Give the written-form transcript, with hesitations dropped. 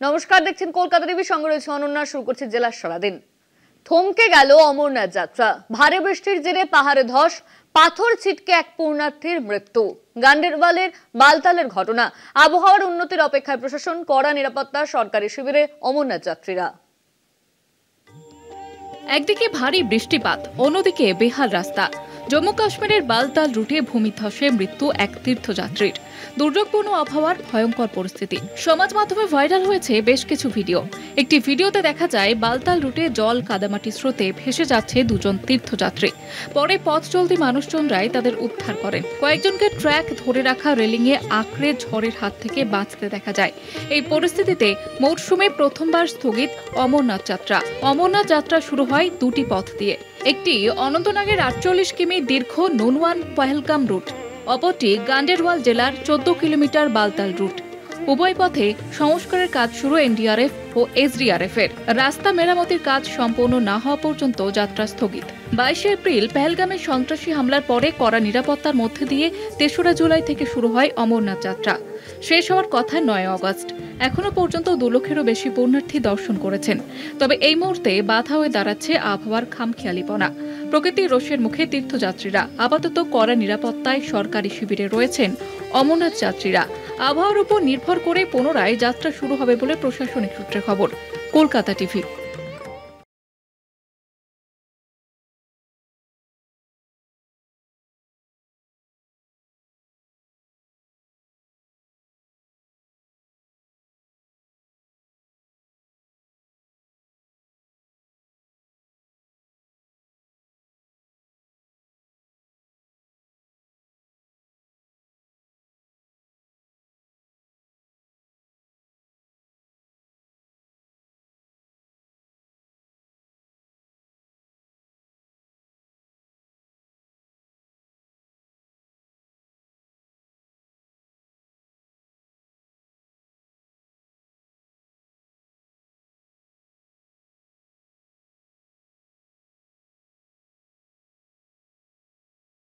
নমস্কার, দেখছেন কলকাতা টিভি, সঙ্গে রয়েছে অনন্যা। শুরু করছে জেলার সারাদিন। থমকে গেল অমরনাথ যাত্রা। ভারী বৃষ্টির জেরে পাহাড়ে ধস, পাথর ছিটকে এক পুণ্যার্থীর মৃত্যু। গান্ডেরবালের বালতালের ঘটনা। আবহাওয়ার উন্নতির অপেক্ষায় প্রশাসন, কড়া নিরাপত্তা, সরকারি শিবিরে অমরনাথ যাত্রীরা। একদিকে ভারী বৃষ্টিপাত, অন্যদিকে বেহাল রাস্তা। জম্মু কাশ্মীরের বালতাল রুটে ভূমিধসে মৃত্যু এক তীর্থযাত্রীর। দুর্যোগপূর্ণ আবহাওয়ার ভয়ঙ্কর পরিস্থিতি। সমাজ মাধ্যমে ভাইরাল হয়েছে বেশ কিছু ভিডিও। একটি ভিডিওতে দেখা যায় বালতাল রুটে জল কাদামাটি স্রোতে ভেসে যাচ্ছে দুজন তীর্থযাত্রী। পরে পথ চলতি মানুষজনরাই তাদের উদ্ধার করেন। কয়েকজনকে ট্র্যাক ধরে রাখা রেলিংয়ে আঁকড়ে ঝড়ের হাত থেকে বাঁচতে দেখা যায়। এই পরিস্থিতিতে মৌসুমে প্রথমবার স্থগিত অমরনাথ যাত্রা। অমরনাথ যাত্রা শুরু হয় দুটি পথ দিয়ে। একটি অনন্তনাগের 48 কিমি দীর্ঘ নুনওয়ান পহেলগাম রুট, অপরটি গান্ডেরবাল জেলার 14 কিলোমিটার বালতাল রুট। উভয় পথে সংস্কারের কাজ শুরু এনডিআরএফ ও এসডিআরএফ এর। রাস্তা মেরামতির কাজ সম্পূর্ণ না হওয়া পর্যন্ত যাত্রা স্থগিত। 22 এপ্রিল পেহেলগামে সন্ত্রাসী হামলার পরে কড়া নিরাপত্তার মধ্যে দিয়ে 3রা জুলাই থেকে শুরু হয় অমরনাথ যাত্রা। শেষ হওয়ার কথা 9 আগস্ট। এখনো পর্যন্ত 2 লক্ষেরও বেশি পুণ্যার্থী দর্শন করেছেন। তবে এই মুহূর্তে বাধা হয়ে দাঁড়াচ্ছে আবহাওয়ার খামখেয়ালিপনা। প্রকৃতির রোষের মুখে তীর্থযাত্রীরা। আপাতত কড়া নিরাপত্তায় সরকারি শিবিরে রয়েছেন অমরনাথ যাত্রীরা। আবহাওয়ার উপর নির্ভর করে পুনরায় যাত্রা শুরু হবে বলে প্রশাসনিক সূত্রে খবর। কলকাতা টিভি।